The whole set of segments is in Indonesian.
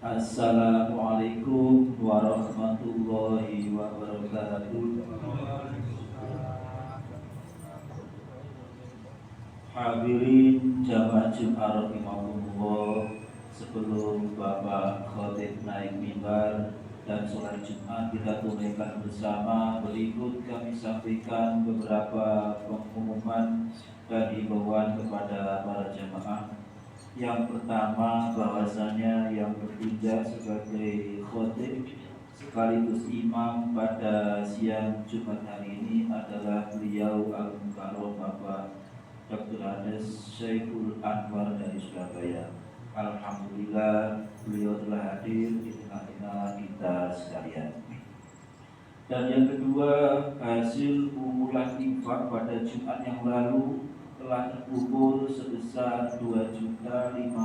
Assalamualaikum warahmatullahi wabarakatuh. Hadirin jamaah Jumat rahimahumullah, sebelum Bapak Khatib naik mimbar dan sholat Jumat kita tunaikan bersama, berikut kami sampaikan beberapa pengumuman dan himbauan kepada para jamaah. Yang pertama, bahwasanya yang bertindak sebagai khotib sekaligus imam pada siang Jumat hari ini adalah beliau Al-Mukarram Bapak Dr. Andes Syekhul Anwar dari Surabaya. Alhamdulillah beliau telah hadir di tengah-tengah kita sekalian. Dan yang kedua, hasil kumpulan infak pada Jumat yang lalu telah terkumpul sebesar Rp2.565.000.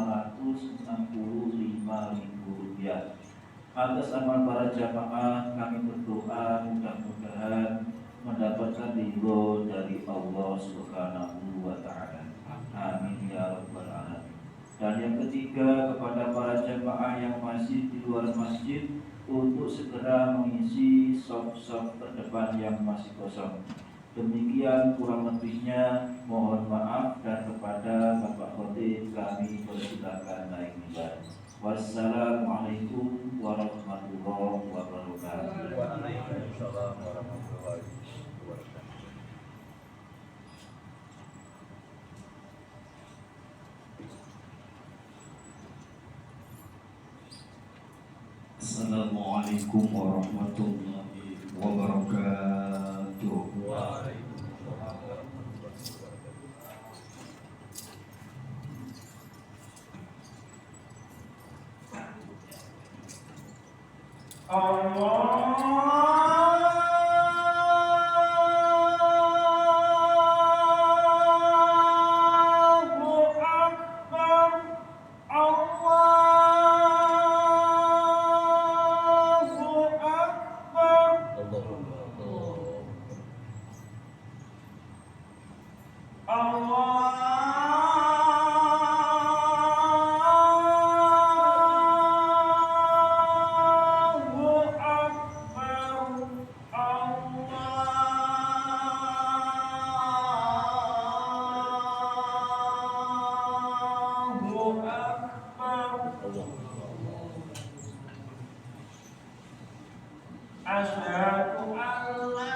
Atas amal para jamaah kami berdoa mudah-mudahan mendapatkan ridho dari Allah Subhanahu wa taala. Amin ya rabbal alamin. Dan yang ketiga, kepada para jamaah yang masih di luar masjid untuk segera mengisi sop-sop terdepan yang masih kosong. Demikian kurang lebihnya, mohon maaf, dan kepada Bapak Khatib kami persilakan naik mimbar. Wassalamualaikum warahmatullahi wabarakatuh. Waalaikumsalam warahmatullahi wabarakatuh. Assalamualaikum warahmatullahi wabarakatuh. Waalaikumsalam warahmatullahi wabarakatuh. Asyhadu an la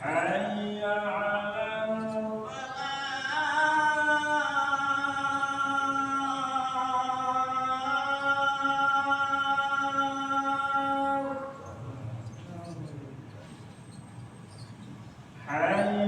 حي على حي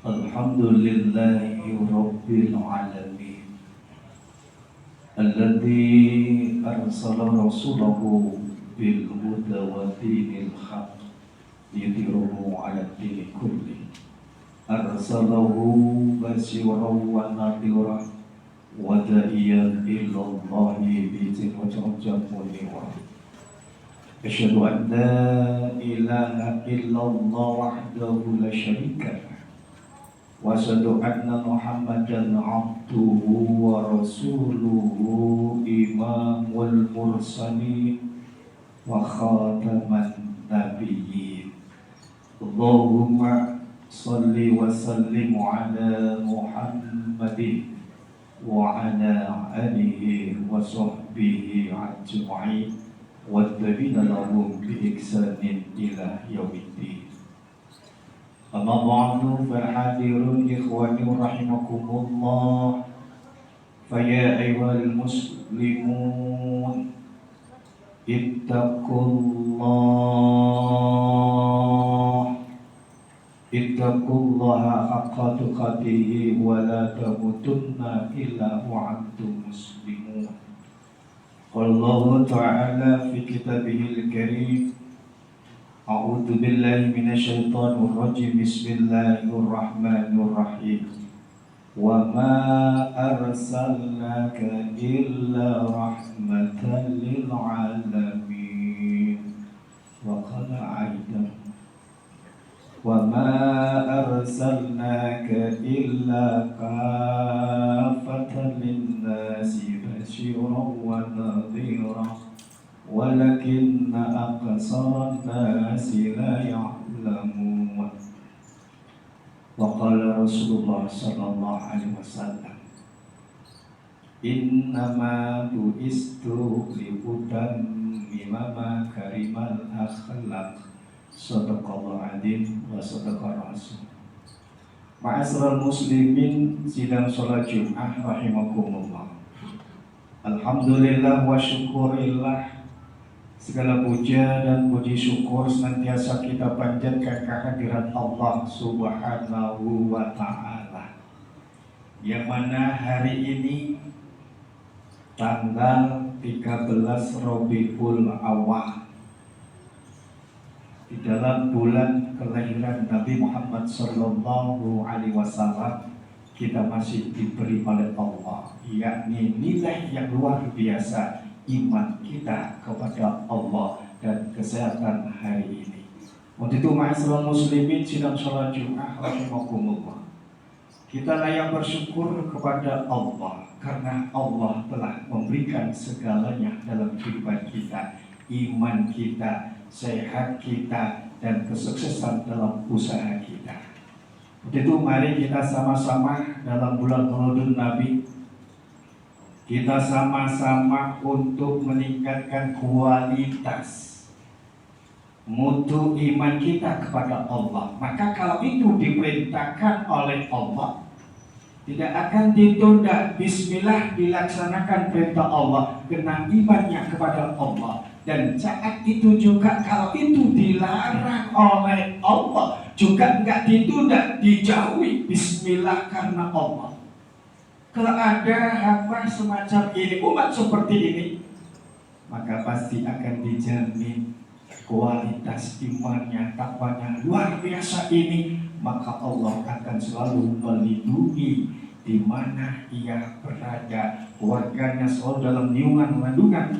Alhamdulillahi Rabbil Alamin Alladhi arsala rasulahu bil huda wa dinil haq yudhiruhu ala dini kulli arsalahu basyiran wa nadhira wa da'iyan ilallahi bi'idhnihi munira asyhadu an la ilaha illallah wahdahu la syarika lah wa asyhadu anna Muhammadan abduhu wa rasuluhu imamul mursalin wa khataman nabiyyin. Allahumma salli wa sallim ala Muhammadin wa ala alihi wa sahbihi ajma'in wa tabi'ina lahum bi ihsanin ila yaumiddin. Amma ba'du falhadirun ikhwani rahimakumullah faya ayyuhal muslimun ittaqullaha haqqa tuqatih wa la tamutunna illa wa antum muslimun. Qala Allah ta'ala fi kitabihil karim A'udzu billahi minasyaitonir rajim. Bismillahirrahmanirrahim. Wa ma arsalnaka illa rahmatan lil alamin. Wa qala aidan wa ma arsalnaka illa kafatan lin-nasi basyiran wa nadhira walakinna aqsaran nasi la ya'lamun. Wa qala Rasulullah sallallahu alaihi wasallam innama bu'istu liutammima makarimal akhlaq. Shadaqallahu adzim wa sadaqa rasul. Ma'asyiral muslimin, sidang salat Jumat rahimakumullah. Alhamdulillah wa syukurillah. Segala puja dan puji syukur senantiasa kita panjatkan kehadirat Allah Subhanahu wa Ta'ala, yang mana hari ini tanggal 13 Rabiul Awal di dalam bulan kelahiran Nabi Muhammad sallallahu alaihi wasallam, kita masih diberi oleh Allah yakni nilai yang luar biasa, iman kita kepada Allah dan kesehatan hari ini. Untuk itu ma'asyiral muslimin sidang salat Jumat rahimakumullah, kita layak bersyukur kepada Allah karena Allah telah memberikan segalanya dalam kehidupan kita, iman kita, sehat kita, dan kesuksesan dalam usaha kita. Untuk itu mari kita sama-sama dalam bulan Mauludun Nabi Kita sama-sama untuk meningkatkan kualitas mutu iman kita kepada Allah. Maka kalau itu diperintahkan oleh Allah, tidak akan ditunda. Bismillah, dilaksanakan perintah Allah, kena imannya kepada Allah. Dan saat itu juga kalau itu dilarang oleh Allah, juga enggak ditunda, dijauhi. Bismillah karena Allah. Kalau ada hamba semacam ini, umat seperti ini, maka pasti akan dijamin kualitas imannya, takwanya luar biasa ini. Maka Allah akan selalu melindungi di mana ia berada. Keluarganya selalu dalam naungan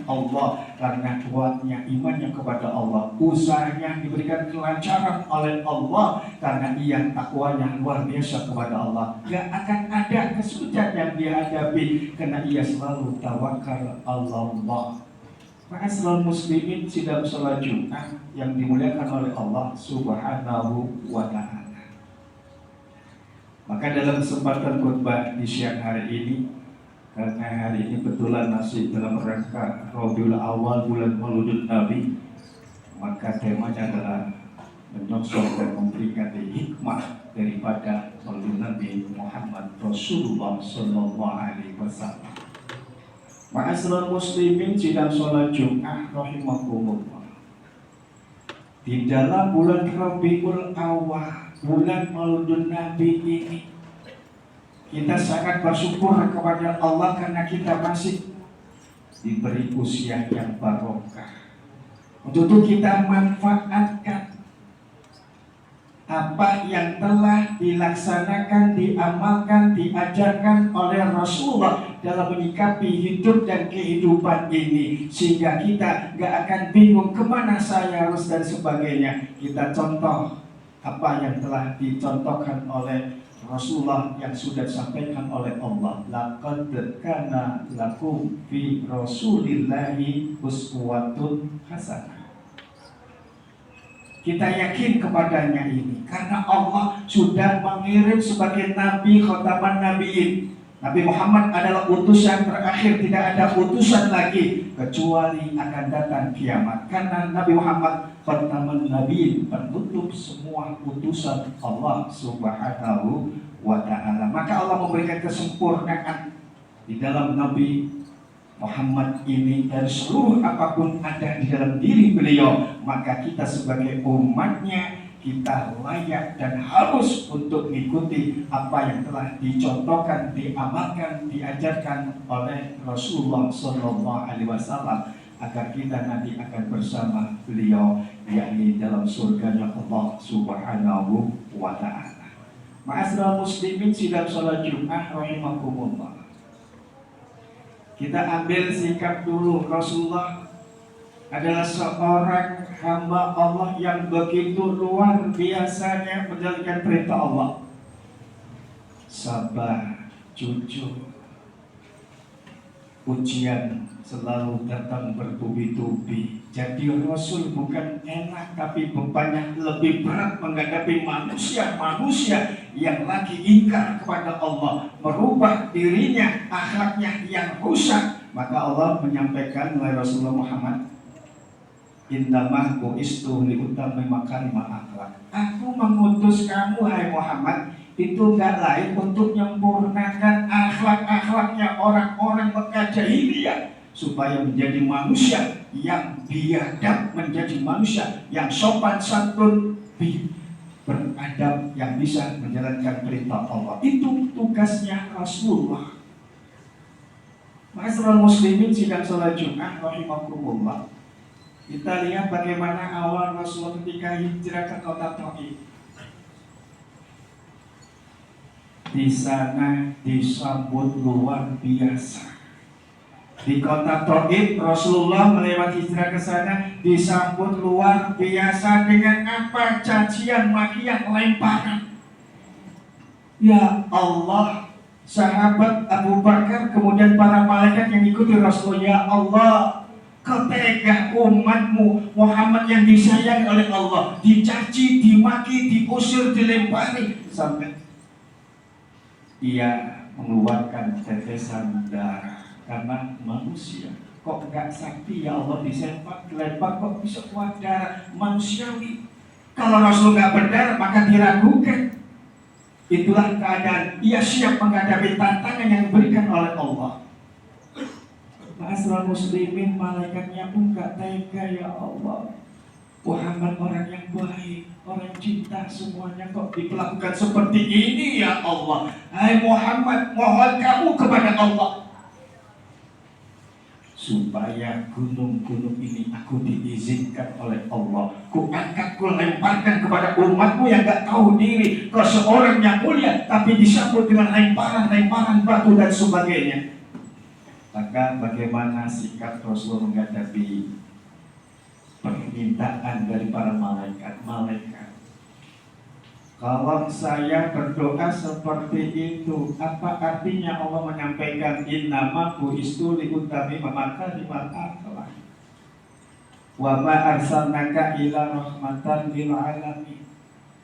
Allah karena kuatnya imannya kepada Allah. Usahanya diberikan kelancaran oleh Allah karena ia takwanya luar biasa kepada Allah. Gak akan ada kesulitan yang dihadapi karena ia selalu tawakal Allah. Maka selalu muslimin sidang sholat Jumat yang dimuliakan oleh Allah Subhanahu wa ta'ala. Maka dalam kesempatan khutbah di siang hari ini, karena hari ini betulan masih dalam rangka Rabiul Awal, bulan Mauludun Nabi, maka temanya adalah menyongsong dan memberikan hikmah daripada Maulid Nabi Muhammad Rasulullah Sallallahu Alaihi Wasallam. Ma'asyiral muslimin sidang sholat Jumat rahimakumullah. Di dalam bulan Rabiul Awal, bulan Mauludun Nabi ini, kita sangat bersyukur kepada Allah karena kita masih diberi usia yang barokah. Untuk itu kita manfaatkan apa yang telah dilaksanakan, diamalkan, diajarkan oleh Rasulullah dalam menyikapi hidup dan kehidupan ini, sehingga kita gak akan bingung kemana saya harus dan sebagainya. Kita contoh apa yang telah dicontohkan oleh Rasulullah yang sudah disampaikan oleh Allah. Laqad kana lakum fi Rasulillahi uswatun hasanah. Kita yakin kepadanya ini karena Allah sudah mengirim sebagai Nabi khataman Nabiin. Nabi Muhammad adalah utusan terakhir, tidak ada utusan lagi kecuali akan datang kiamat. Karena Nabi Muhammad khataman Nabiin, penutup semua utusan Allah Subhanahu wa ta'ala. Maka Allah memberikan kesempurnaan di dalam Nabi Muhammad ini, dan seluruh apapun ada di dalam diri beliau. Maka kita sebagai umatnya, kita layak dan harus untuk mengikuti apa yang telah dicontohkan, diamalkan, diajarkan oleh Rasulullah Sallallahu Alaihi Wasallam, agar kita nanti akan bersama beliau, yakni dalam surganya Allah Subhanahu wa ta'ala. Ma'asyiral muslimin sidang sholat Jumat rahimakumullah. Kita ambil sikap dulu. Rasulullah adalah seorang hamba Allah yang begitu luar biasanya menjalankan perintah Allah. Sabar, jujur. Ujian selalu datang bertubi-tubi. Jadi Rasul bukan enak, tapi bebannya lebih berat menghadapi manusia yang lagi ingkar kepada Allah, merubah dirinya, akhlaknya yang rusak. Maka Allah menyampaikan melalui Rasulullah Muhammad, Innama bu'istu liutammima makarimah akhlak. Aku mengutus kamu hai Muhammad, itu gak lain untuk menyempurnakan akhlak-akhlaknya orang-orang Mekah jahiliyah, supaya menjadi manusia yang biadab, menjadi manusia yang sopan santun, beradab, yang bisa menjalankan perintah Allah. Itu tugasnya Rasulullah. Ma'asyiral muslimin sidang sholat Jumat rahimakumullah. Kita lihat bagaimana awal Rasulullah ketika hijrah ke kota Taif. Di sana disambut luar biasa. Di kota Taif, Rasulullah melewati hijrah ke sana disambut luar biasa dengan apa? Cacian, makian, lemparan. Ya Allah, sahabat Abu Bakar kemudian para malaikat yang ikuti Rasulullah, ya Allah, kau tega umatmu Muhammad yang disayangi oleh Allah dicaci, dimaki, diusir, dilempari sampai ia mengeluarkan tetesan darah. karena manusia. Kok enggak sakti ya Allah, disempak, dilempar kok bisa keluar darah manusiawi. Kalau Rasul nggak berdarah maka diragukan. Itulah keadaan ia siap menghadapi tantangan yang diberikan oleh Allah. Ma'asyiral muslimin, malaikatnya pun gak tega, ya Allah. Muhammad orang yang baik, orang cinta, semuanya kok diperlakukan seperti ini, ya Allah. Hai Muhammad, mohon kamu kepada Allah supaya gunung-gunung ini aku diizinkan oleh Allah. Ku angkat, ku lemparkan kepada umatmu yang gak tahu diri. Kau seorang yang mulia, tapi disambut dengan lemparan-lemparan batu dan sebagainya. Maka bagaimana sikap Rasul menghadapi permintaan dari para malaikat? Kalau saya berdoa seperti itu, apa artinya Allah menyampaikan innama bu'istu liutammima makarimal akhlaq wa ma arsalnaka ila rahmatan lil alamin.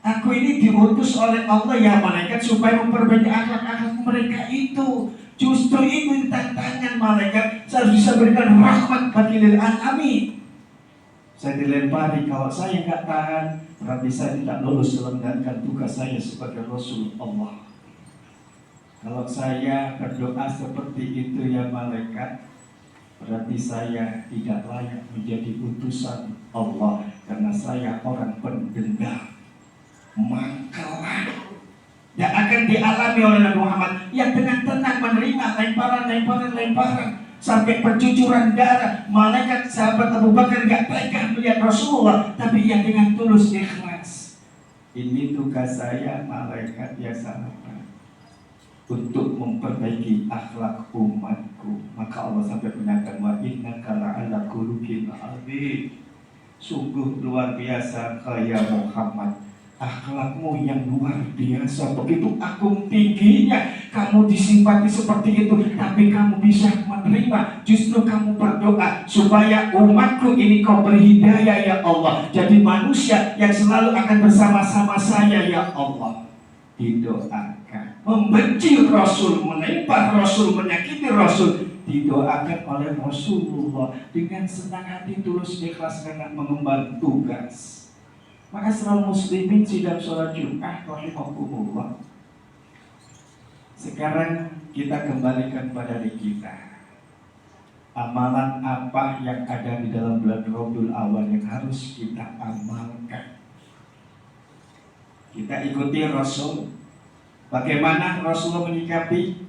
Aku ini diutus oleh Allah ya malaikat supaya memperbaiki akhlak-akhlak mereka itu. Justru itu tantangan malaikat, saya bisa berikan rahmat bagi lil alamin. Saya dilempari, kalau saya nggak tahan, berarti saya tidak lulus menjalankan tugas saya sebagai Rasul Allah. Kalau saya berdoa seperti itu ya malaikat, berarti saya tidak layak menjadi utusan Allah, karena saya orang pendendam, mangkelan. Yang akan dialami oleh Nabi Muhammad yang dengan tenang menerima lemparan sampai percucuran darah. Malaikat sahabat Abu Bakar gak tega melihat Rasulullah, tapi yang dengan tulus ikhlas. Ini tugas saya malaikat ya sahabat, untuk memperbaiki akhlak umatku. Maka Allah sampai menyatakan wa innaka la'ala khuluqin adzim. Sungguh luar biasa kaya Muhammad, akhlakmu yang luar biasa, begitu agung tingginya. Kamu disifati seperti itu, tapi kamu bisa menerima. Justru kamu berdoa supaya umatku ini kau beri hidayah ya Allah, jadi manusia yang selalu akan bersama-sama saya ya Allah. Didoakan, membenci Rasul, menempah Rasul, menyakiti Rasul, didoakan oleh Rasulullah dengan senang hati, tulus, ikhlas karena mengemban tugas. Maka selalu muslimin sidang sholat Jumat rahimakumullah. Sekarang kita kembalikan pada diri kita. Amalan apa yang ada di dalam bulan Rabiul Awal yang harus kita amalkan? Kita ikuti Rasul. Bagaimana Rasulullah menyikapi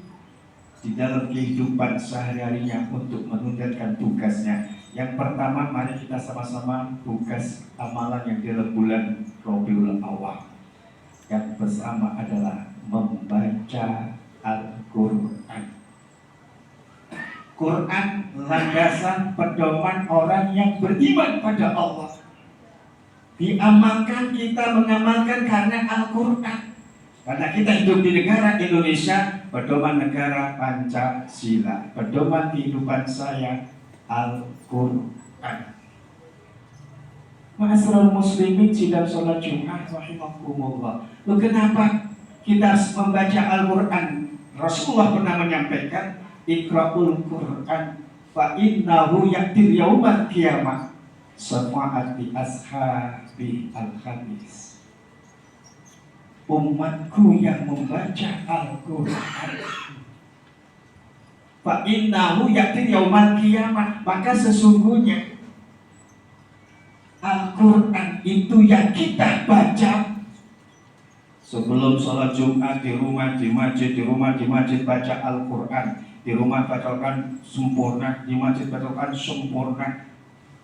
di dalam kehidupan sehari-harinya untuk menunaikan tugasnya. Yang pertama, mari kita sama-sama tugas amalan yang di dalam bulan Rabiul Awal. Yang pertama adalah membaca Al-Quran. Quran landasan pedoman orang yang beriman pada Allah. Diamalkan, kita mengamalkan karena Al-Quran. Karena kita hidup di negara Indonesia, pedoman negara Pancasila. Pedoman kehidupan saya Al-Quran. Ma'asyiral muslimin sidang sholat Jumat rahimakumullah. Loh, kenapa kita harus membaca Al-Quran? Rasulullah pernah menyampaikan, Iqra'ul Quran fa innahu yaktil yaumal qiyamah syafa'ati ashabi al-hadis. Umatku yang membaca Al-Quran, fa innahu yaktil yaumal qiyamah, maka sesungguhnya Al-Quran itu yang kita baca sebelum sholat Jumat, di rumah, di masjid, di rumah, di masjid baca Al-Quran, di rumah bacakan sempurna, di masjid bacakan sempurna.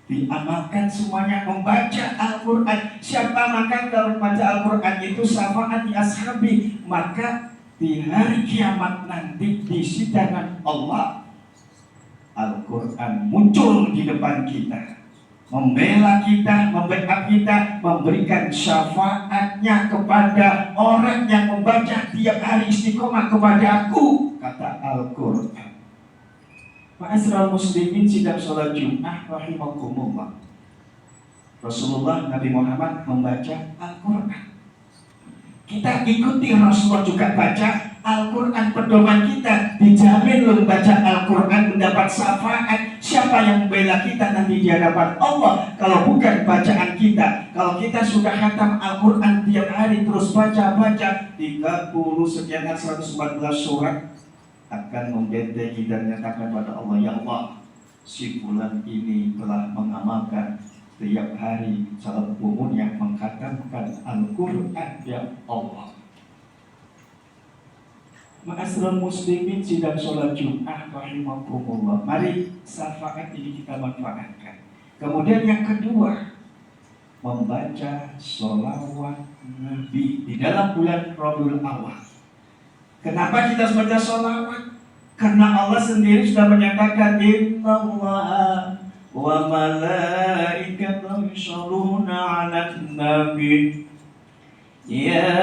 Diamalkan semuanya, membaca Al-Quran. Siapa maka kalau membaca Al-Quran itu syafaat di ashabi, maka di hari kiamat nanti di sidangan Allah, Al-Quran muncul di depan kita, membela kita, membackup kita, memberikan syafaatnya kepada orang yang membaca tiap hari istiqomah kepadaku, kata Al-Quran. Ma'asyiral muslimin sidang sholat Jumat rahimakumullah. Rasulullah Nabi Muhammad membaca Al-Quran. Kita ikuti Rasulullah juga baca Al-Quran pedoman kita, dijamin lo membaca Al-Quran mendapat syafaat. Siapa yang membela kita nanti di hadapan Allah kalau bukan bacaan kita? Kalau kita sudah khatam Al-Quran tiap hari terus baca 30 sekian 114 surat, akan membentengi dan menyatakan pada Allah, ya Allah, si fulan ini telah mengamalkan setiap hari salat umumnya mengkhatamkan Al-Quran, ya Allah. Ma'asyiral muslimin sidang sholat Jumat rahimakumullah. Mari syafaat ini kita manfaatkan. Kemudian yang kedua, membaca sholawat Nabi di dalam bulan Rabiul Awal. Kenapa kita harus baca sholawat? Karena Allah sendiri sudah menyatakan, innallaha wa malaikatahu yusholluna 'alan nabi ya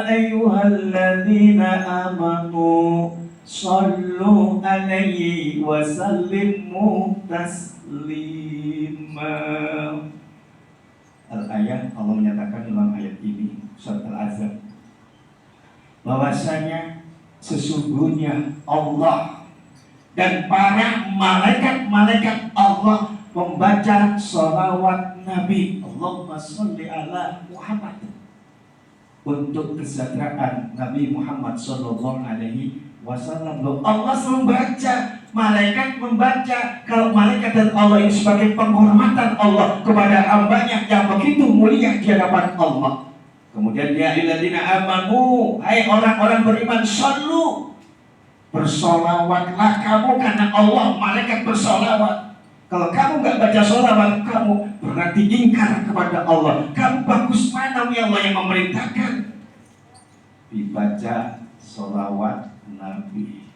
ayyuhalladzina amanu shallu 'alaihi wa sallimu taslima. Al-ayat, Allah menyatakan dalam ayat ini surat Al-Ahzab bahwasanya sesungguhnya Allah dan para malaikat-malaikat Allah membaca sholawat Nabi, Allahumma sholli ala Muhammad, untuk kesejahteraan Nabi Muhammad sallallahu alaihi wasallam. Allah membaca, malaikat membaca. Kalau malaikat dan Allah ini sebagai penghormatan Allah kepada hambanya yang begitu mulia di hadapan Allah. Kemudian ya ayyuhalladzina amanu, hai orang-orang beriman, shallu, bersolawatlah kamu karena Allah, malaikat bersolawat. Kalau kamu nggak baca sholawat, kamu berarti ingkar kepada Allah. Kamu bagus mana ya Allah yang memerintahkan dibaca sholawat Nabi.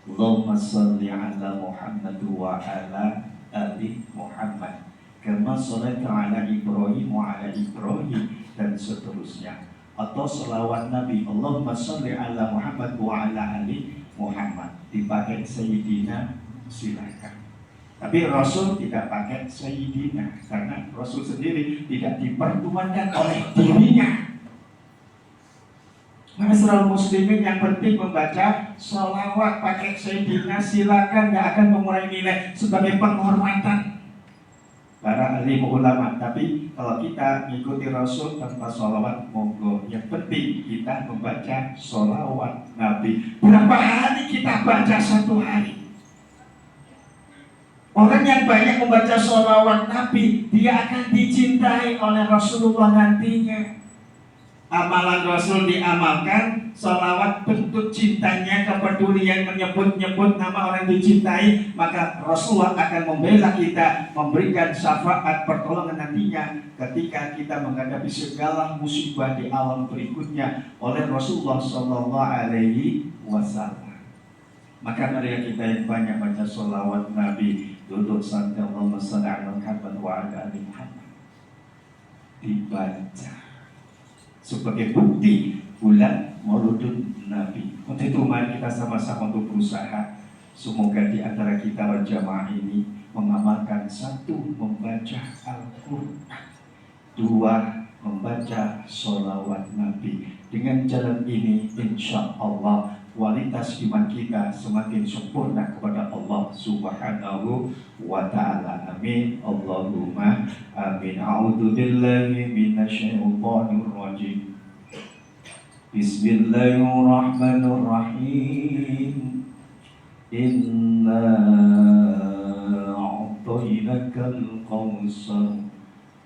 Allahumma sholli ala Muhammad wa ala ali Muhammad kama sholaita ala Ibrahim wa ala Ibrahim, dan seterusnya. Atau sholawat Nabi, Allahumma sholli ala Muhammad wa ala ali Muhammad, dipakai Sayyidina silakan. Tapi Rasul tidak pakai Sayyidina karena Rasul sendiri tidak dipertuankan oleh dirinya. Ma'asyiral muslimin, yang penting membaca sholawat pakai Sayyidina silakan, gak akan mengurangi nilai sebagai penghormatan para alim ulama. Tapi kalau kita mengikuti Rasul tanpa sholawat, monggo. Yang penting kita membaca sholawat Nabi. Berapa hari kita baca satu hari? Orang yang banyak membaca sholawat Nabi, dia akan dicintai oleh Rasulullah nantinya. Amalan Rasul diamalkan, sholawat bentuk cintanya, kepedulian, menyebut-nyebut nama orang dicintai, maka Rasulullah akan membela kita, memberikan syafaat pertolongan nantinya ketika kita menghadapi segala musibah di alam berikutnya oleh Rasulullah Sallallahu Alaihi Wasallam. Maka mari kita yang banyak baca sholawat Nabi, duduk santai, Allahumma sholli ala Muhammad wa ala ali Muhammad, dibaca sebagai bukti bulan Mauludun Nabi. Untuk itu mari kita sama-sama untuk berusaha, semoga di antara kita berjamaah ini mengamalkan, satu, membaca Al-Quran, dua, membaca sholawat Nabi. Dengan jalan ini insya Allah kualitas iman kita semakin sempurna kepada Allah Subhanahu wa ta'ala. Amin. Allahumma amin. A'udzu billahi minasyaitonir rajim. Bismillahirrahmanirrahim. Inna a'tainakal kautsar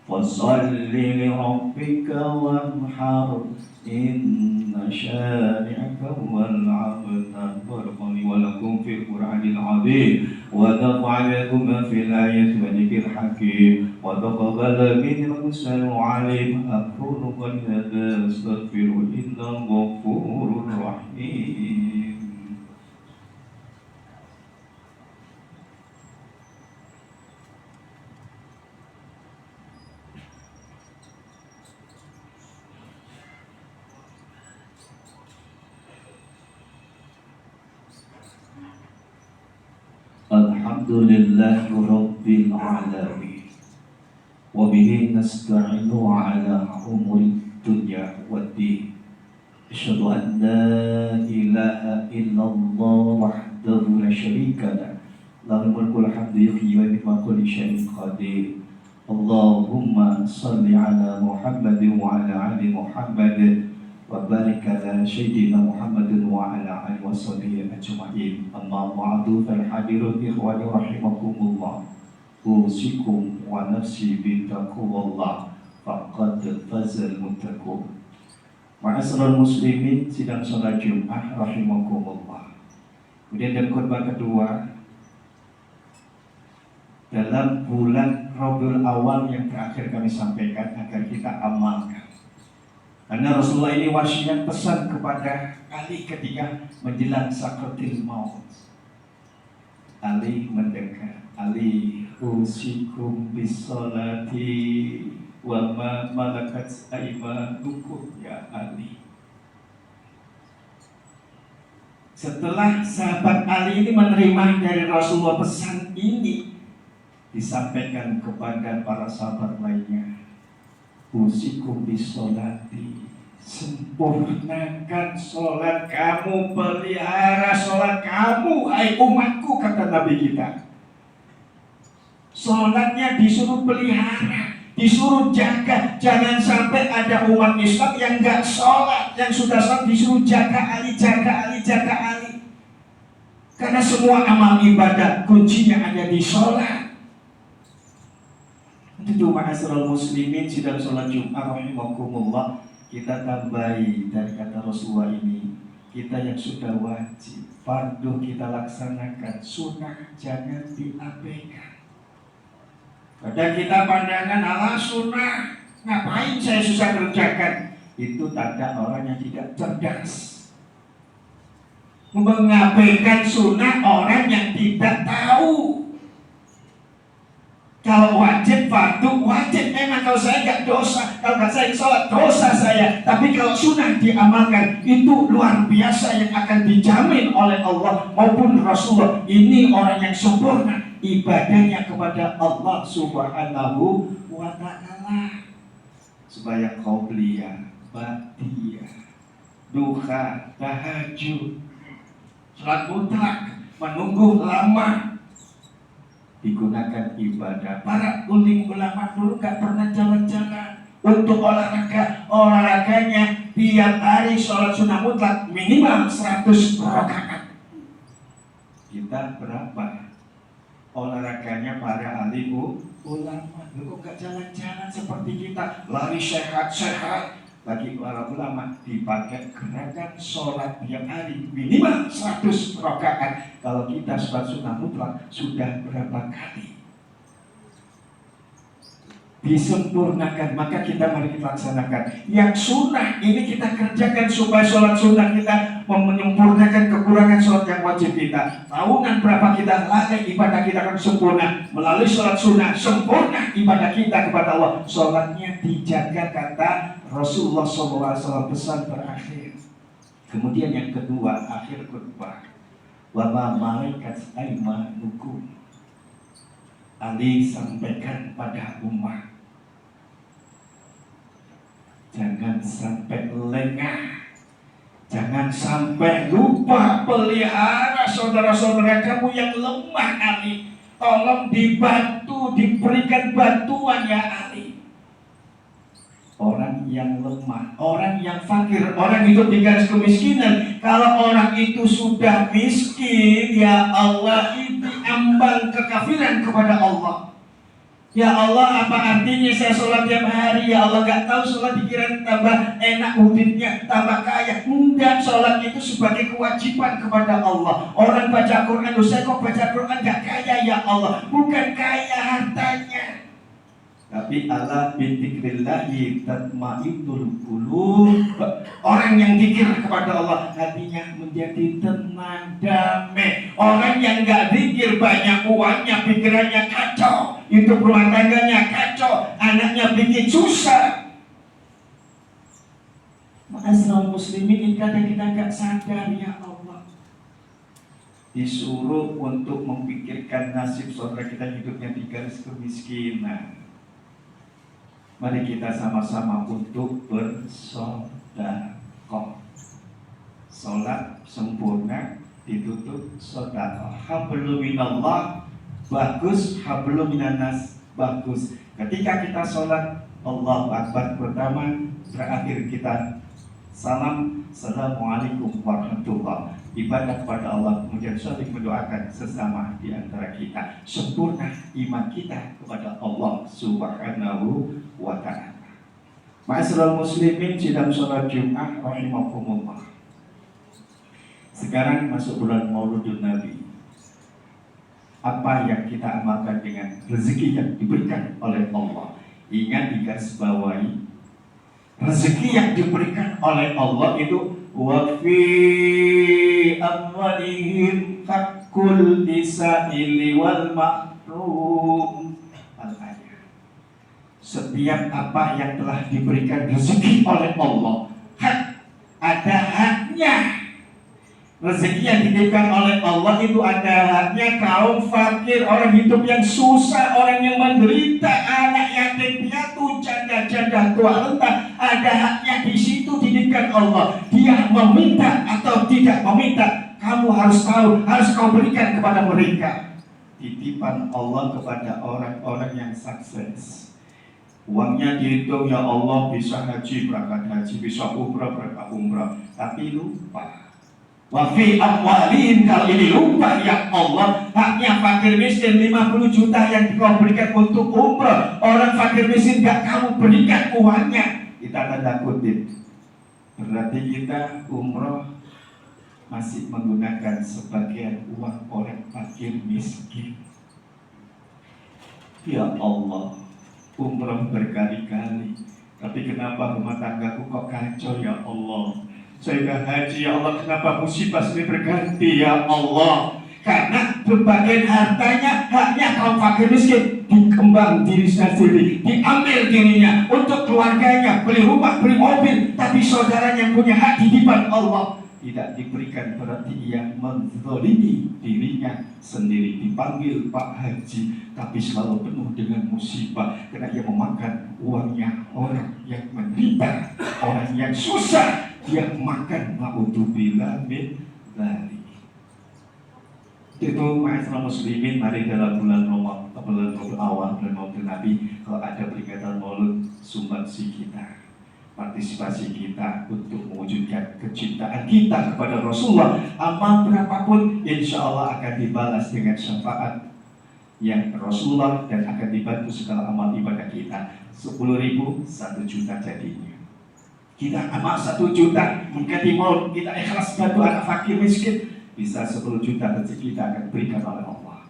fasholli li rabbika wanhar inna syani'aka wal abtar. Barakallahu wa lakum fil Qur'anil 'azim wa nafa'akum fil ayati wa dzikril hakim wa taqabbala minkum sami'un 'alim. Aqulu qawli hadza astaghfiru innahu ghafurur rahim. Alhamdulillahi Rabbil Alamin, wa bihi nasta'inu ala umuri dunya waddin. أشهد أن لا إله إلا الله وحده لا شريك له له الملك والحمد يحيي ويميت وعلى كل شيء قدير اللهم صل على محمد وعلى آل محمد وبارك على سيدنا محمد وعلى آله وصحبه أجمعين أما بعد فالحاضرون إخواني رحمكم الله أوصيكم ونفسي بتقوى الله faqad fazal muttaqun. Ma'asyiral muslimin, sidang salat Jumat rahimakumullah. Kemudian dan khutbah kedua dalam bulan Rabiul Awal yang terakhir kami sampaikan agar kita amalkan. Karena Rasulullah ini wasiat pesan kepada Ali ketika menjelang sakaratul maut. Ali mendekat, Ali usikum bisolati wa ma malakat aymanukum ya Ali. Setelah sahabat Ali ini menerima dari Rasulullah pesan ini, disampaikan kepada para sahabat lainnya, usikum bisolati, sempurnakan sholat kamu, pelihara sholat kamu, hai umatku, kata Nabi kita. Sholatnya disuruh pelihara, disuruh jaga. Jangan sampai ada umat Islam yang gak sholat, yang sudah sholat disuruh jaga Ali, jaga Ali, jaga Ali. Karena semua amal ibadah kuncinya ada di sholat. Itu ma'asyiral muslimin, sidang sholat Jumat rahimakumullah, kita tambahi dari kata Rasulullah ini, kita yang sudah wajib, fardu kita laksanakan, sunnah jangan diabaikan. Kadang kita pandangan ala sunnah, ngapain saya susah kerjakan? Itu tanda orang yang tidak cerdas. Mengabaikan sunnah orang yang tidak tahu. Kalau wajib, fardu wajib. Memang kalau saya nggak dosa, kalau nggak saya sholat dosa saya. Tapi kalau sunnah diamalkan, itu luar biasa yang akan dijamin oleh Allah maupun Rasulullah. Ini orang yang sempurna ibadahnya kepada Allah Subhanahu wa Ta'ala. Supaya qobliyah, ba'diyah, duha, tahajud, salat mutlak, menunggu lama, digunakan ibadah. Para ulama dulu gak pernah jalan-jalan untuk olahraga. Olahraganya tiap hari sholat sunnah mutlak minimal 100 rakaat. Kita berapa olahraganya para alim ulama? Dulu gak jalan-jalan seperti kita, lari sehat-sehat. Bagi para ulama dipakai gerakan sholat tiap hari minimal 100 rakaat. Kalau kita sholat sunnah mutlak sudah berapa kali disempurnakan, maka kita mari kita laksanakan. Yang sunnah ini kita kerjakan supaya sholat sunnah kita menyempurnakan kekurangan sholat yang wajib kita. Tahunan berapa kita lalai ibadah kita akan sempurna melalui sholat sunnah, sempurna ibadah kita kepada Allah. Sholatnya dijaga kata Rasulullah SAW, pesan terakhir. Kemudian yang kedua, akhir khutbah, wa ma malakat aymanukum. Ali sampaikan pada umat, jangan sampai lengah, jangan sampai lupa pelihara saudara-saudara kamu yang lemah. Ali, tolong dibantu, diberikan bantuan ya Ali. Orang yang lemah, orang yang fakir, orang hidup di garis kemiskinan. Kalau orang itu sudah miskin, ya Allah, itu ambang kekafiran kepada Allah. Ya Allah, apa artinya saya sholat tiap hari? Ya Allah, gak tahu sholat dikira tambah enak uditnya, tambah kaya. Enggak, sholat itu sebagai kewajiban kepada Allah. Orang baca Quran, saya kok baca Quran gak kaya ya Allah? Bukan kaya hartanya, tapi ala bidzikrillahi tatmainnul qulub. Orang yang zikir kepada Allah hatinya menjadi tenang, damai. Orang yang enggak zikir banyak uangnya, pikirannya kacau, hidup rumah tangganya kacau, anaknya bikin susah. Ma'asyiral muslimin, kadang kita enggak sadar ya Allah. Disuruh untuk memikirkan nasib saudara kita hidupnya di garis kemiskinan. Mari kita sama-sama untuk bersedekah. sholat sempurna ditutup sedekah. Hablum minallah bagus, hablum minannas bagus. Ketika kita sholat Allahu Akbar pertama, terakhir kita salam, assalamualaikum warahmatullahi. Ibadah kepada Allah, kemudian saling mendoakan sesama di antara kita. Sempurna iman kita kepada Allah Subhanahu wa ta'ala. Ma'asyiral muslimin sidang sholat Jumat rahimakumullah. Sekarang masuk bulan Mauludun Nabi. Apa yang kita amalkan dengan rezeki yang diberikan oleh Allah? Ingat digarisbawahi, rezeki yang diberikan oleh Allah itu wa fi amwalihim haqqul lisaili wal mahrum. Al-ayat. Setiap apa yang telah diberikan rezeki oleh Allah, hak, ada haknya. Rezeki yang diberikan oleh Allah itu ada haknya. Kaum fakir, orang hidup yang susah, orang yang menderita, anak yatim piatu, janda-janda tua renta, ada haknya di situ diberikan Allah. Dia meminta atau tidak meminta, kamu harus tahu, harus kau berikan kepada mereka. Titipan Allah kepada orang-orang yang sukses. Uangnya dihitung, ya Allah, bisa haji berangkat haji, bisa umrah berangkat umrah, tapi lupa. Wa fi amwalihim, kalau ini lupa ya Allah, haknya fakir miskin 50 juta yang kau berikan untuk umrah, orang fakir miskin gak kamu berikan uangnya. Kita tanda kutip, berarti kita umrah masih menggunakan sebagian uang orang fakir miskin. Ya Allah, umrah berkali-kali, tapi kenapa rumah tanggaku kok kacau ya Allah? Saya dah haji ya Allah, kenapa musibah ini berganti ya Allah? Karena berbagian hartanya, haknya kaum fakir miskin dikembang diri sendiri, diambil dirinya untuk keluarganya, beli rumah, beli mobil, tapi saudara yang punya hak di depan Allah tidak diberikan, berarti ia menzalimi dirinya sendiri. Dipanggil Pak Haji, tapi selalu penuh dengan musibah karena ia memakan uangnya orang yang menderita, orang yang susah. Dia makan ma'udzubillah min dzalik. Itu ma'asyiral muslimin, mari dalam bulan Ramadan, bulan awal, bulan Maulid Nabi, kalau ada peringatan Maulid, sumbangsi kita, partisipasi kita untuk mewujudkan kecintaan kita kepada Rasulullah. Amal berapapun insya Allah akan dibalas dengan syafaat yang Rasulullah, dan akan dibantu segala amal ibadah kita. 10.000, 1 juta jadinya. Kita amal 1 juta, mengganti maulid, kita ikhlas bantu anak fakir miskin, bisa 10 juta rezeki kita akan berikan oleh Allah.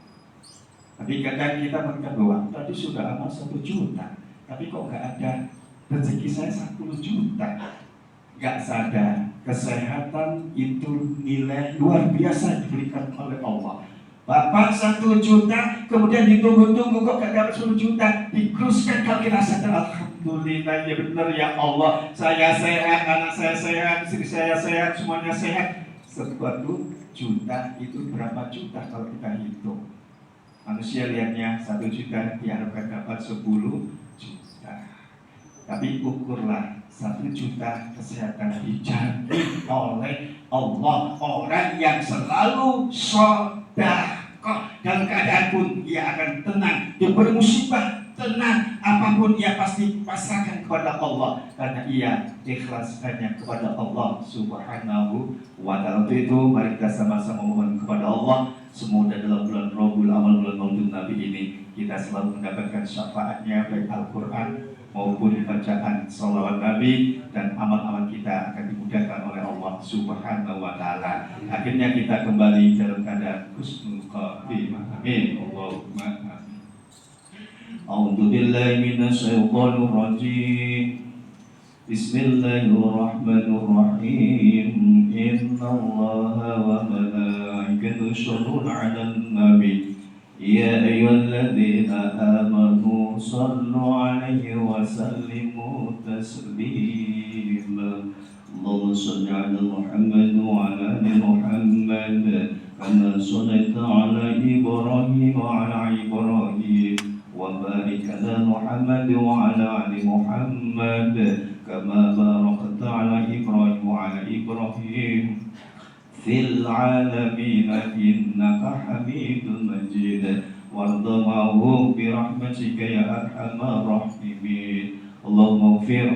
Tapi kadang kita menganggap bahwa tadi sudah amal 1 juta, tapi kok gak ada rezeki saya 10 juta. Gak sadar, kesehatan itu nilai luar biasa diberikan oleh Allah. Bapak 1 juta, kemudian ditunggu-tunggu kok gak dapat 10 juta, dikruskan kalau kita sadar, alhamdulillah ya benar ya Allah, saya sehat, anak saya sehat, istri saya sehat, semuanya sehat. 1 juta itu berapa juta kalau kita hitung? Manusia lihatnya 1 juta diharapkan dapat 10 juta. Tapi ukurlah 1 juta kesehatan dijamin oleh Allah. Orang yang selalu sedekah dalam keadaan pun ia akan tenang, dia bermusibah tenang, apapun ia pasti pasrahkan kepada Allah karena ia ikhlas hanya kepada Allah Subhanahu wa ta'ala. Untuk itu mari kita sama-sama mohon kepada Allah semoga dalam bulan Rabiul Awal, bulan Maulid Nabi ini, kita selalu mendapatkan syafaatnya baik Al-Quran maupun bacaan salawat Nabi, dan amal-amal kita akan dimudahkan oleh Allah Subhanahu wa ta'ala. Akhirnya kita kembali dalam keadaan husnul khatimah. Amin. Allahumma amin. A'udzu billahi minasyaitonir rajim. Bismillahirrahmanirrahim. Innallaha wa malaikatahu yusholluna 'alan nabi. Ya ayyuhalladzina amanu sallu 'alaihi wa sallimu taslima. Allahumma shalli 'ala Muhammad wa 'ala ali Muhammad kama shallaita 'ala Ibrahim wa 'ala Ibrahim wa barik 'ala Muhammad wa 'ala ali Muhammad kama barakta 'ala Ibrahim wa 'ala Ibrahim في العالمين إنك حميد مجيد وارض معهم برحمتك يا أرحم الراحمين اللهم اغفر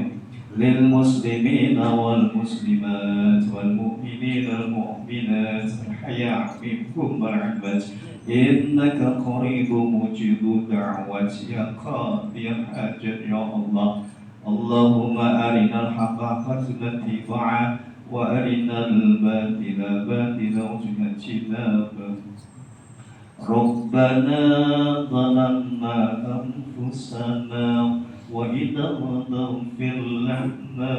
للمسلمين والمسلمات والمؤمنين والمؤمنات الحياء منكم والعباد إنك قريب مجيب الدعوات يا قاضي الحاجات يا الله اللهم أرنا الحق حقا اتباعا وأرنا الباطل باطلا واجتنابه ربنا ظلمنا أنفسنا وإن لم تغفر لنا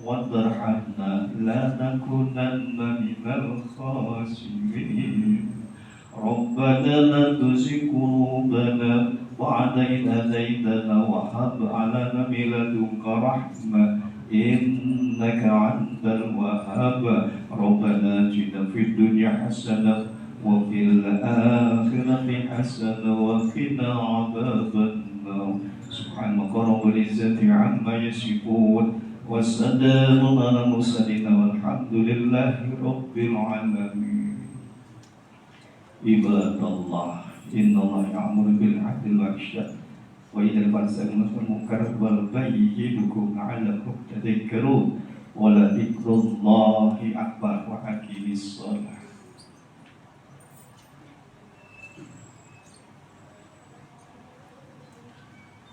وترحمنا لنكونن من الخاسرين ربنا لا تزغ قلوبنا بعد إذ هديتنا وهب لنا من لدنك رحمة إنك أنت الوهاب ربنا آتنا في الدنيا حسنة وفي الآخرة حسنة وقنا عذاب النار سبحانك رب العزة عما يصفون والسلام على المرسلين والحمد لله رب العالمين عباد الله إن الله يأمر بالعدل والإحسان وإذا الفحشاء والمنكر والبغي يعظكم لعلكم تذكرون ولذكر الله أكبر وأقيموا الصلاة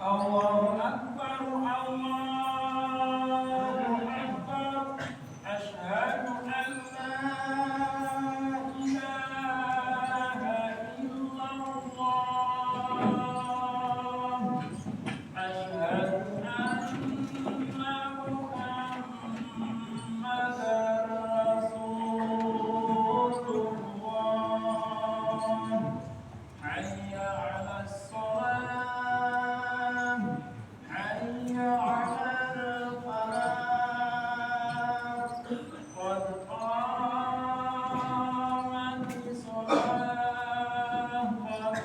الله أكبر الله أكبر أشهد أن لا إله إلا الله أشهد أن محمدا رسول الله حي على الصلاة حي على الفلاح قد قامت الصلاة قد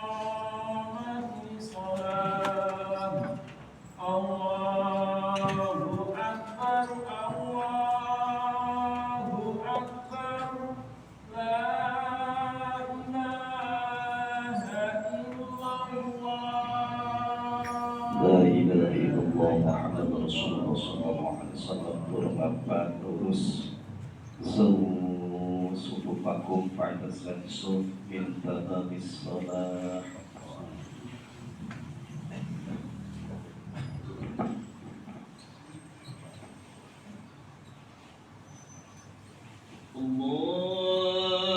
قامت الصلاة الله أكبر الله أكبر لا إله إلا الله La ilaha illallah Muhammad Rasulullah sallallahu alaihi wasallam berapa terus sufufakum fa'ida suf minta habis salat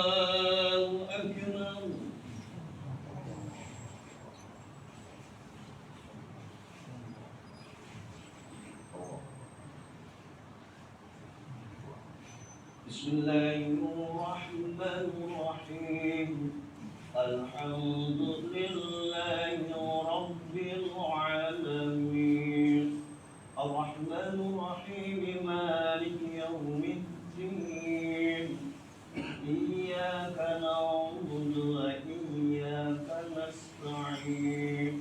Allahu Akbar Bismillahirrahmanirrahim Alhamdulillahi Rabbil Alamin Ar-Rahmanir-Rahim Maliki Yawmiddin Iyyaka na'budu wa iyyaka nasta'in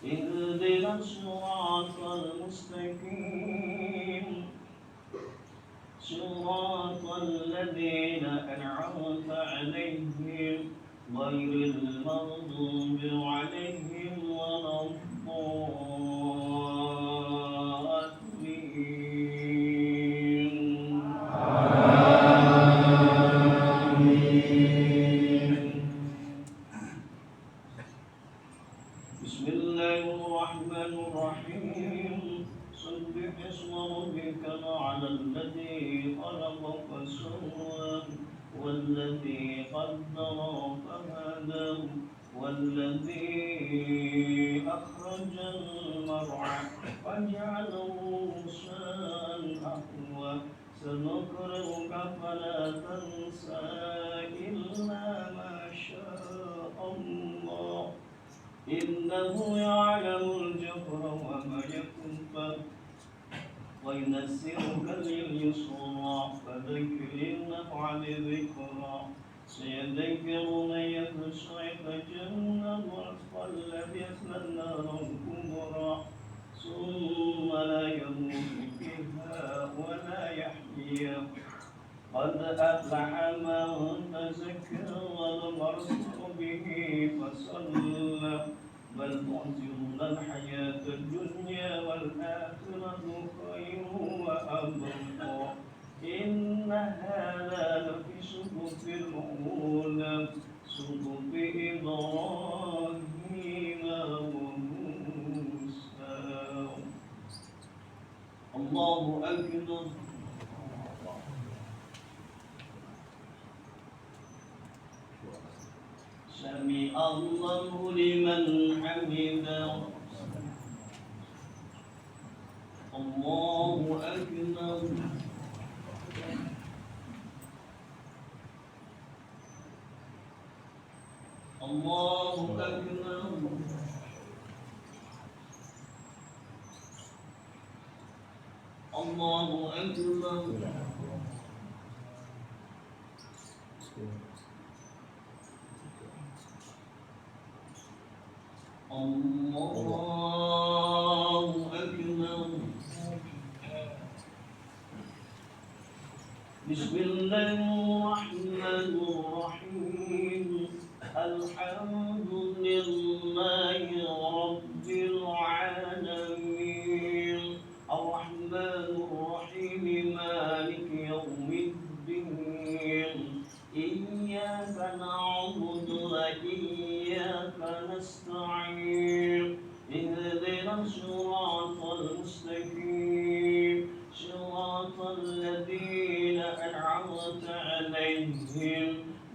Ihdinas siratal mustaqim صراط الذين أنعمت عليهم غير المغضوب عليهم ولا الضالين بسم الله الرحمن الرحيم سبح اسم ربك الأعلى الذي خلق فسوى والذي قدر فهدى والذي أخرج المرعى فجعله غثاء أحوى سنقرئك فلا تنسى إلا ما شاء الله إنه يعلم الجهر وما يخفى وينزلك لليسرى فذكر النفعة ذكرى سيذكر من يخشى فجنب الذي يصلى النار الكبرى ثم لا يموت فيها ولا يحيا قد أفلح من تزكى والمرء به فصلى بل تؤثرون الحياة الدنيا والآخرة خير وأبقى إن هذا لفي صحف الأولى صحف إبراهيم وموسى. الله أكبر. سمع الله لمن حمده. الله أكبر. الله أكبر. الله أكبر. الله أكبر. بسم الله الرحمن الرحيم. الحمد لله رب العالمين الرحمن الرحيم مالك يوم الدين إياك نعبد وإياك نستعين اهدنا الصراط المستقيم صراط الذين أنعمت عليهم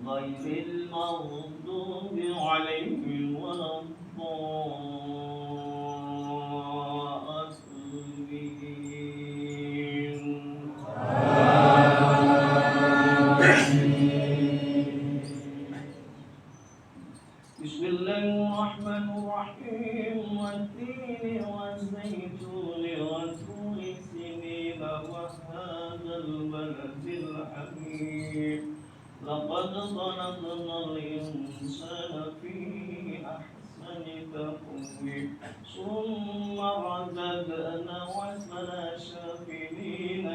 غير المغضوب عليهم ولا الضالين. بسم الله الرحمن الرحيم والتين والزيتون وطور سينين وهذا البلد الحميد لقد خلقنا الإنسان في أحسن تقويم ثم رددناه أسفل سافلين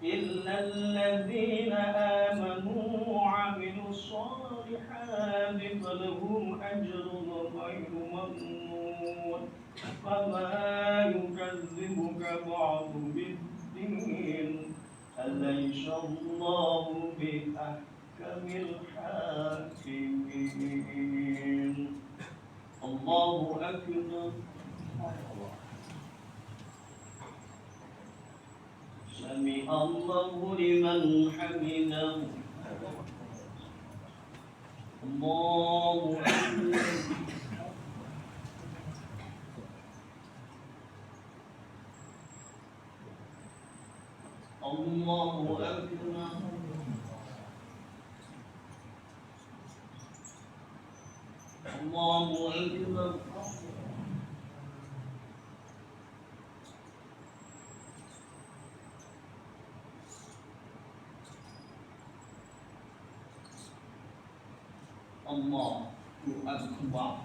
إلا الذين آمنوا وعملوا الصالحات فلهم أجر غير ممنون فما يكذبك بعد بالدين أليس الله بأحكم الحاكمين. الله أكبر. سمع الله لمن حمده. الله أكبر. الله أكبر. الله أكبر. الله أكبر.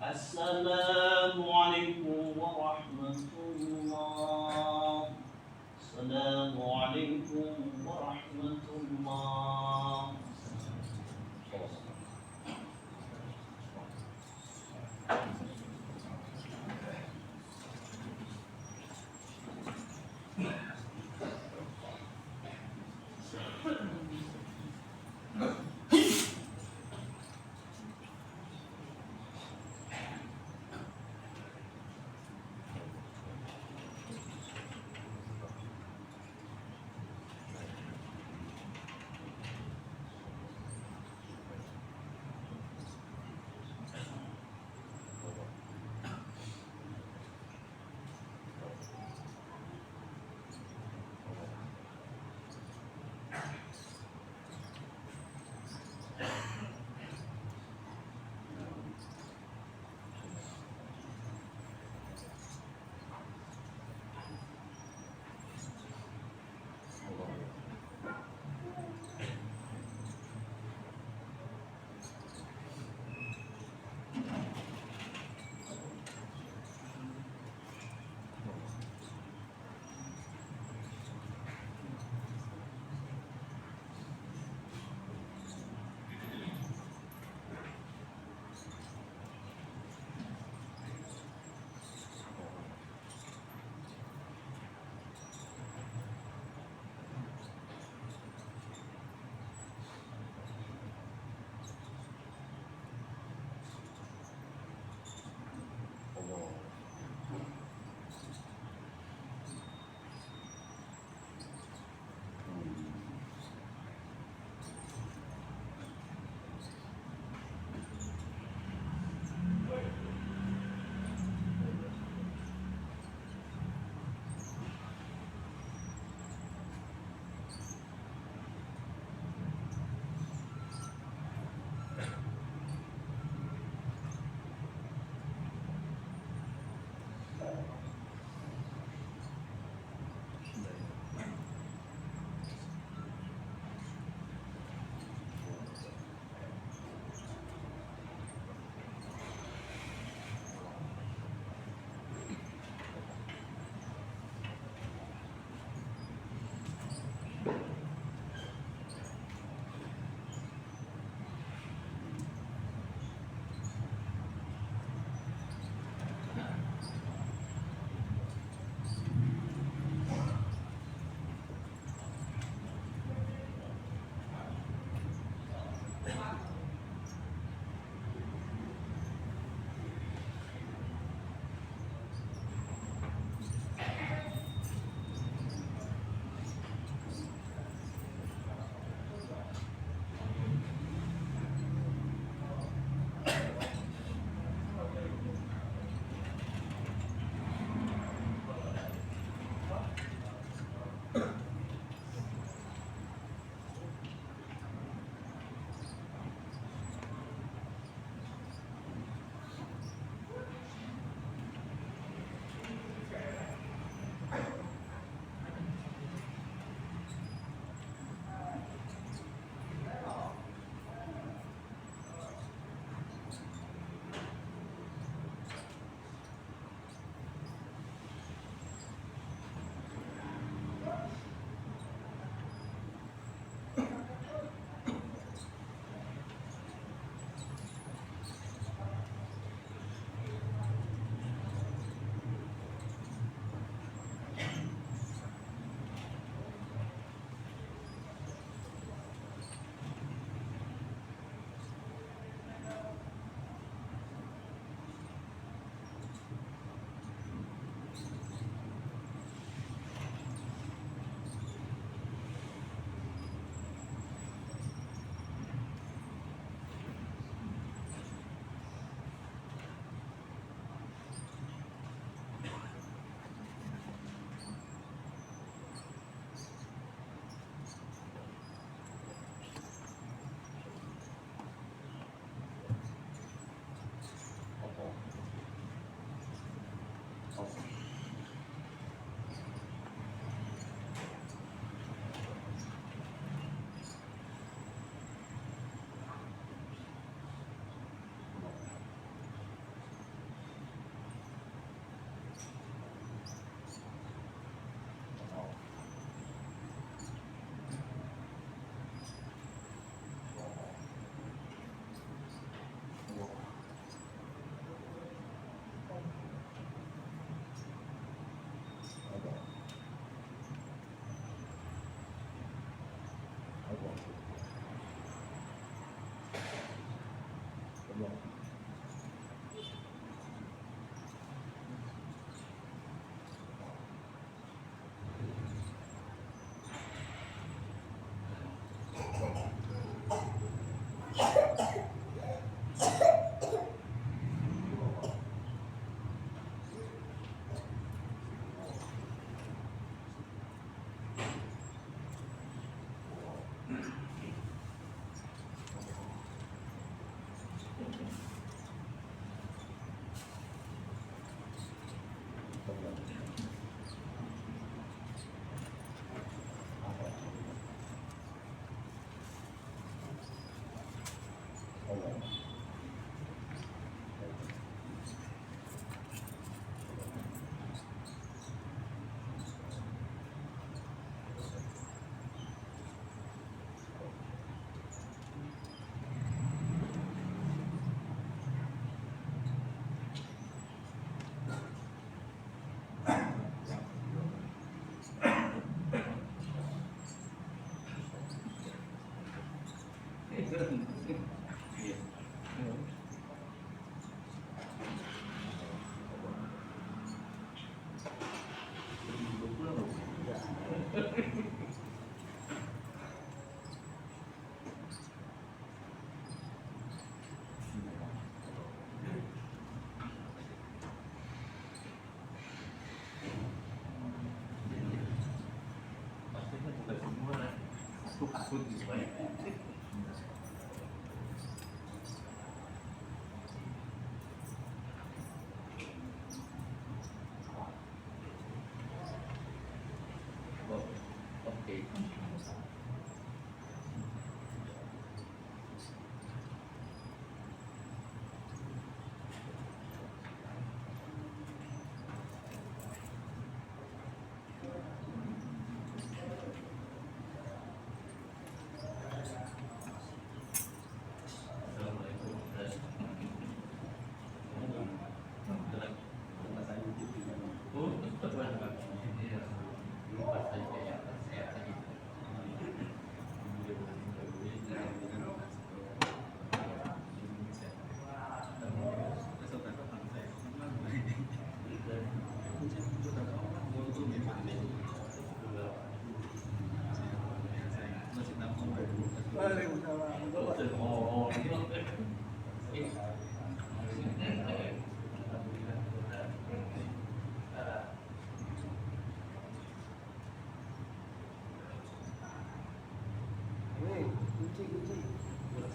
السلام عليكم ورحمة الله. السلام عليكم ورحمة الله.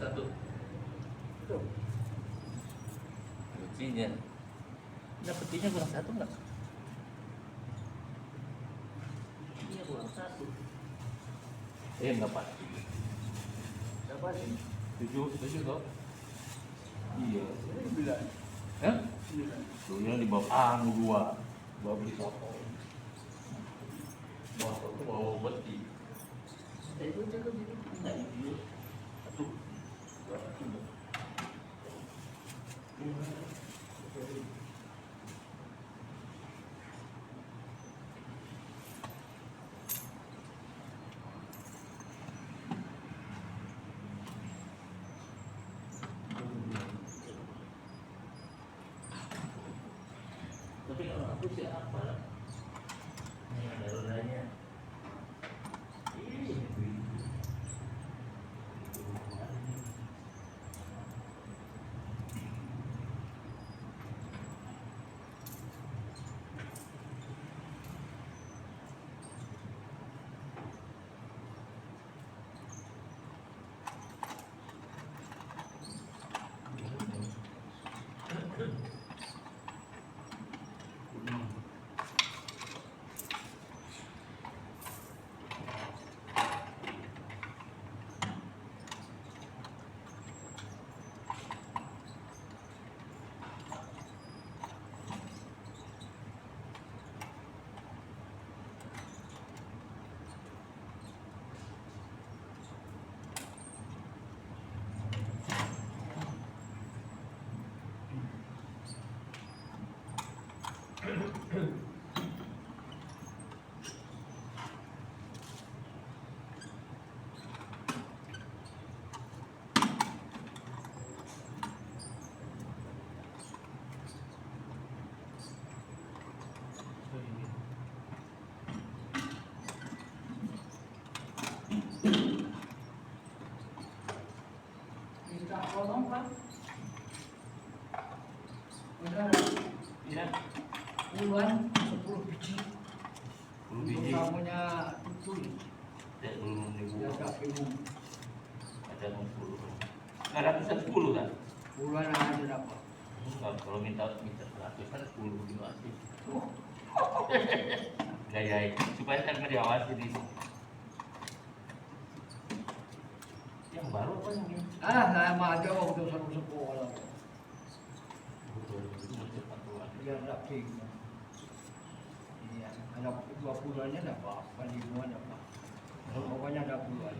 Satu. Kuncinya. Nah, petinya kurang satu nggak? Petinya kurang satu. Nggak pasti. Berapa sih? 7 toh? Iya. Hah? Dulunya di bawah anu 2. Bawa beli soto. Bawa soto bawa beti. Itu jaga gini. Nah, itu. Satu. Dua. Tapi kalau aku sih apa? Ini ada rodanya. Tolong Pak. Udah, Iya. puluhan 10 biji. 10 biji. Kamunya tutul. Ya, belum Ya dibuat. tak bingung. Ada 60. Nggak ada bisa 10 kan? Puluhan aja dapat. Enggak, kalau minta 100 kan 10 dikasih. Ya, supaya kan nggak diawasi di yang baru apa yang ini? Saya mah aja waktu sekolah. Betul, cepat keluar. Biar tak bingung. Iya, ada 20-annya dapat, 5-an dapat. Pokoknya ada puluhan.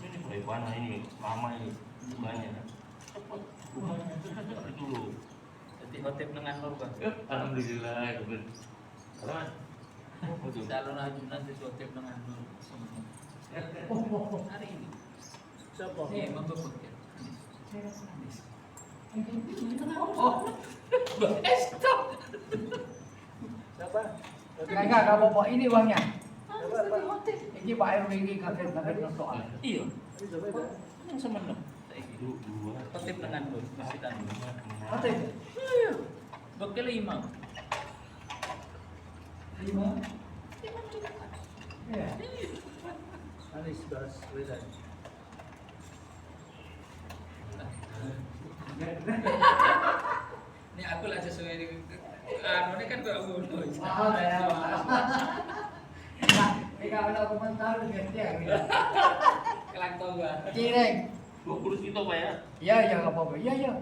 Ini mulai panas ini, lama ini bunganya. Cepat, bunganya cepat dulu. Jadi hotep dengan lo kan? Alhamdulillah, betul. Selamat. Calon haji nanti sotip dengan dulu. Hari ini. Siapa? Nih, membebek ya. Anis. Oh, stop. Siapa? Enggak, kamu bawa ini uangnya. Hotel. Ini Pak RW ini kaget soal. Iya. Siapa itu? Yang semenep. Sotip dengan dulu. Masih tanu. Hotel. Iya. Bekal 5. 5. Iya. Anies Baswedan. Ini aku lah sesuai dengan ini kan gak ngono. Mahal ya, mahal. Nah, ini kalau komentar ganti ya. Kelang tau gak? Cireng. 20 gitu Pak ya? Iya, iya enggak apa-apa. Iya, iya.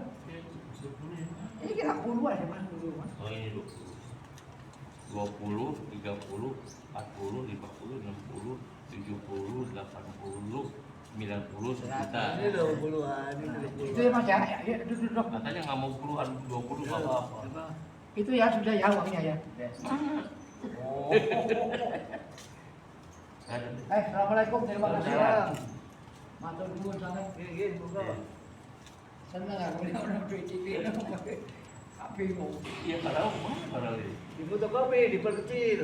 Ini kira puluhan ya, Mas, dulu, Mas. Oh ini 20, 30, 40, 50, 60, 70, 80, 90, sejuta. Ini 20-an, ini Itu 20-an. ya, Mas ya. Ya, duduk. Katanya nggak mau puluhan, 20 nggak apa-apa. Itu ya sudah ya uangnya ya. Oh. Ada. Assalamualaikum, terima kasih. Waalaikumsalam. Matur nuwun sangat. Gini, buka. Senang aku lihat orang duit TV ini bingung. Iya kalau mana kalau ini? Di fotokopi, diperkecil.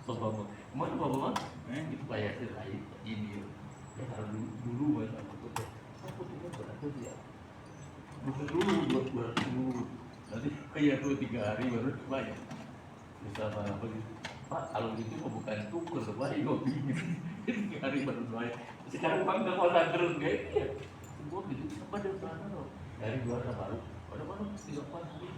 Bapak, mana bapak? Itu kayak lain ini. Ya kalau dulu banyak aku tuh berapa dia? Bukan dulu buat dulu. Nanti kayak 2-3 hari baru bayar. Bisa apa gitu. Pak, kalau gitu mau bukan tuker, Pak, gue bingung. 3 hari baru bayar. Sekarang Pak nggak mau terus kayak ya. Semua gitu, pada sana loh. Dari luar baru, pada mana 3 hari.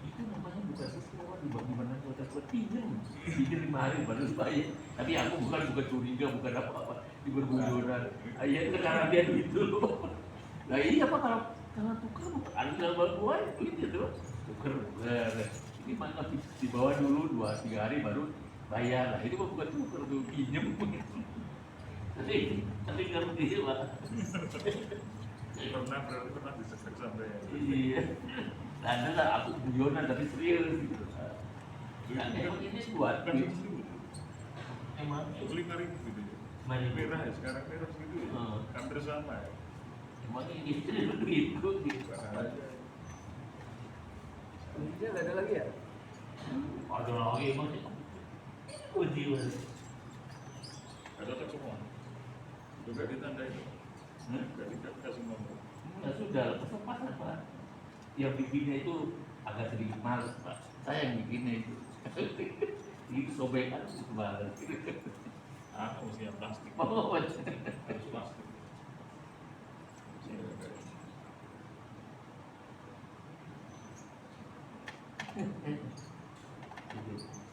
Itu namanya bukan sesuatu di bagaimana kita pinjam 5 hari baru bayar. Tapi aku bukan curiga, bukan apa-apa di berguyonan. Ayah itu karena dia gitu. Nah iya Pak, kalau tuker ada gua itu tuh tuker. Ini mana di bawah dulu 2-3 hari baru bayar. Nah itu bukan tuker tuh pinjam. Tapi ngerti Pak. Pernah disesek sampai Iya. Ada lah aku guyonan tapi serius gitu. Nah, emang ini buat kan duit. segitu. Emang 5.000 gitu ya. Mari. Merah ya, sekarang merah segitu ya. Hmm. Hampir sama ya. Emang ini duitku gitu. Bukan aja. Kuncinya nggak ada lagi ya? Ada lagi emang sih. Uji mas. Ada tak semua. Juga ditandai itu. Gak dikasih nomor. Ya sudah, kesempatan Pak. Yang bikinnya itu agak sedikit males Pak. Saya yang bikinnya itu. Ini sobekan itu banget. Ah, mesti yang plastik. Oh, Harus plastik.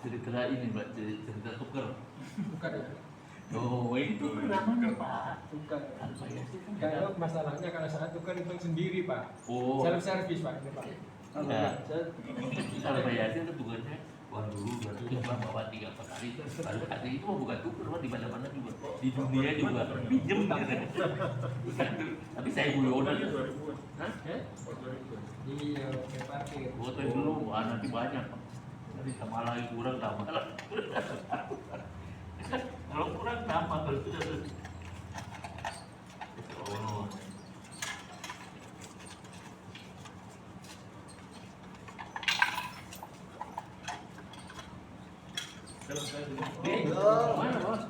cerita ini Mbak, cerita tuker. Bukan ya? Oh, ini tuker namanya Pak. Bukan. Apa ya sih? Kalau masalahnya kalau saat tukar hitung sendiri Pak, Oh, self service Pak, ini Pak. nah, kalau Pak Yasin itu tukernya uang dulu berarti cuma bawa 3-4 hari. Lalu kata itu mah bukan tuker, Pak, di mana-mana juga. Di dunia juga pinjem gitu. Tapi saya guyonan. Fotonya 2000-an. Hah? Foto 2000-an. Iya, kayak parkir. Foto dulu, wah nanti banyak. Nanti tambah lagi kurang tambah lagi. Kalau kurang tambah kalau sudah oh. Kalau saya dulu. Mana Bos?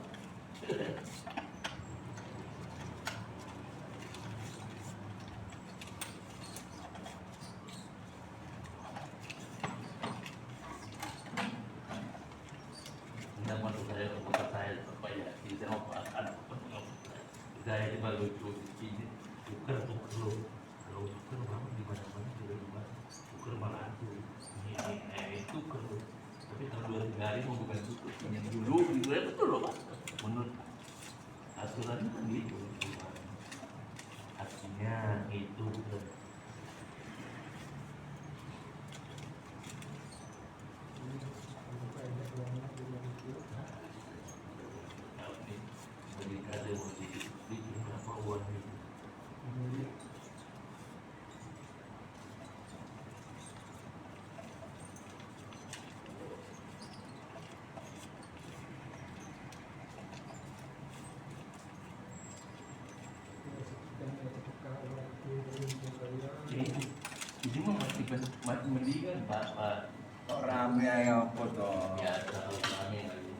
Tidak masuk saya tempat saya supaya tidak apa-apa. Saya cuma lucu ini tuker tuker kalau tuker bangun di mana-mana tidak lupa tuker malah ini tuker tapi kalau 2-3 hari mau bukan tuker yang dulu gitu ya betul loh Pak menurut aturannya kan gitu artinya itu mendingan Pak. Kok rame ayo apa toh? Ya terlalu rame lagi.